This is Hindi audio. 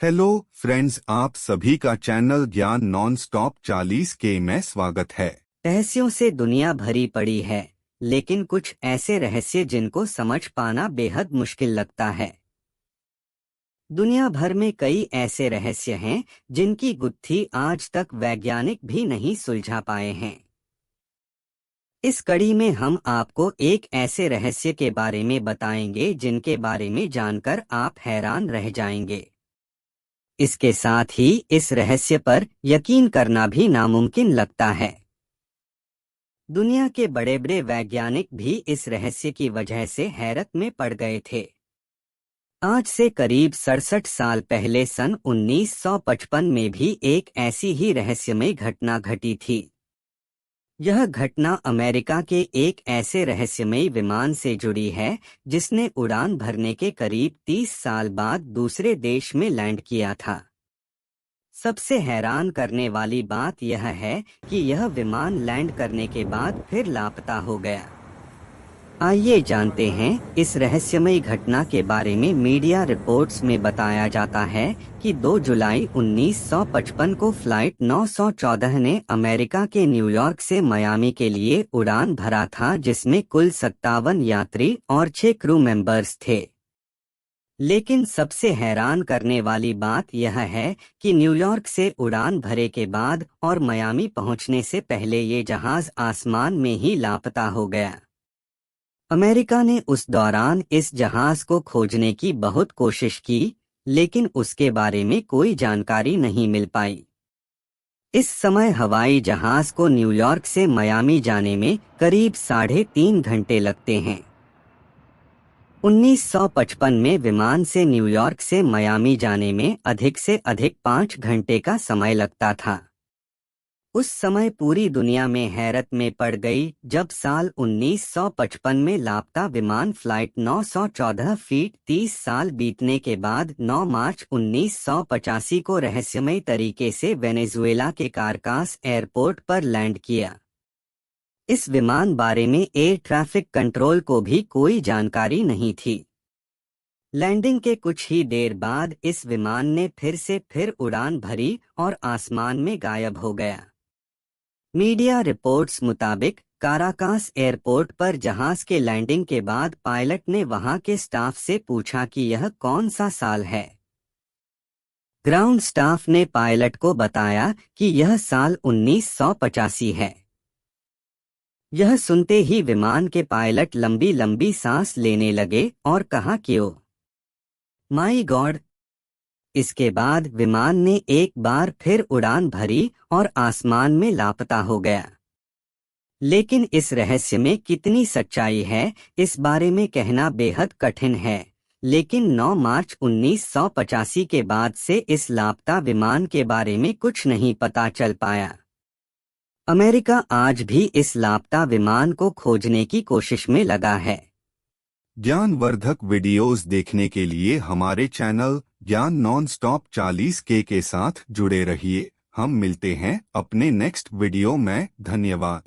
हेलो फ्रेंड्स, आप सभी का चैनल ज्ञान नॉन स्टॉप 40K में स्वागत है। रहस्यों से दुनिया भरी पड़ी है, लेकिन कुछ ऐसे रहस्य जिनको समझ पाना बेहद मुश्किल लगता है। दुनिया भर में कई ऐसे रहस्य हैं जिनकी गुत्थी आज तक वैज्ञानिक भी नहीं सुलझा पाए हैं। इस कड़ी में हम आपको एक ऐसे रहस्य के बारे में बताएंगे जिनके बारे में जानकर आप हैरान रह जाएंगे। इसके साथ ही इस रहस्य पर यकीन करना भी नामुमकिन लगता है। दुनिया के बड़े बड़े वैज्ञानिक भी इस रहस्य की वजह से हैरत में पड़ गए थे। आज से करीब 67 साल पहले सन 1955 में भी एक ऐसी ही रहस्यमय घटना घटी थी। यह घटना अमेरिका के एक ऐसे रहस्यमय विमान से जुड़ी है जिसने उड़ान भरने के करीब 30 साल बाद दूसरे देश में लैंड किया था। सबसे हैरान करने वाली बात यह है कि यह विमान लैंड करने के बाद फिर लापता हो गया। आइए जानते हैं इस रहस्यमय घटना के बारे में। मीडिया रिपोर्ट्स में बताया जाता है कि 2 जुलाई 1955 को फ्लाइट 914 ने अमेरिका के न्यूयॉर्क से मियामी के लिए उड़ान भरा था, जिसमें कुल 57 यात्री और 6 क्रू मेंबर्स थे। लेकिन सबसे हैरान करने वाली बात यह है कि न्यूयॉर्क से उड़ान भरे के बाद और मियामी पहुंचने से पहले ये जहाज आसमान में ही लापता हो गया। अमेरिका ने उस दौरान इस जहाज को खोजने की बहुत कोशिश की, लेकिन उसके बारे में कोई जानकारी नहीं मिल पाई। इस समय हवाई जहाज को न्यूयॉर्क से मियामी जाने में करीब 3.5 घंटे लगते हैं। 1955 में विमान से न्यूयॉर्क से मियामी जाने में अधिक से अधिक 5 घंटे का समय लगता था। उस समय पूरी दुनिया में हैरत में पड़ गई जब साल 1955 में लापता विमान फ्लाइट 914 फीट 30 साल बीतने के बाद 9 मार्च 1985 को रहस्यमय तरीके से वेनेजुएला के कारकास एयरपोर्ट पर लैंड किया। इस विमान बारे में एयर ट्रैफिक कंट्रोल को भी कोई जानकारी नहीं थी। लैंडिंग के कुछ ही देर बाद इस विमान ने फिर उड़ान भरी और आसमान में गायब हो गया। मीडिया रिपोर्ट्स मुताबिक काराकास एयरपोर्ट पर जहाज के लैंडिंग के बाद पायलट ने वहां के स्टाफ से पूछा कि यह कौन सा साल है। ग्राउंड स्टाफ ने पायलट को बताया कि यह साल 1985 है। यह सुनते ही विमान के पायलट लंबी लंबी सांस लेने लगे और कहा कि ओ माय गॉड। इसके बाद विमान ने एक बार फिर उड़ान भरी और आसमान में लापता हो गया। लेकिन इस रहस्य में कितनी सच्चाई है, इस बारे में कहना बेहद कठिन है। लेकिन 9 मार्च 1985 के बाद से इस लापता विमान के बारे में कुछ नहीं पता चल पाया। अमेरिका आज भी इस लापता विमान को खोजने की कोशिश में लगा है। ज्ञानवर्धक वीडियोस देखने के लिए हमारे चैनल ज्ञान नॉन स्टॉप 40K के साथ जुड़े रहिए। हम मिलते हैं अपने नेक्स्ट वीडियो में। धन्यवाद।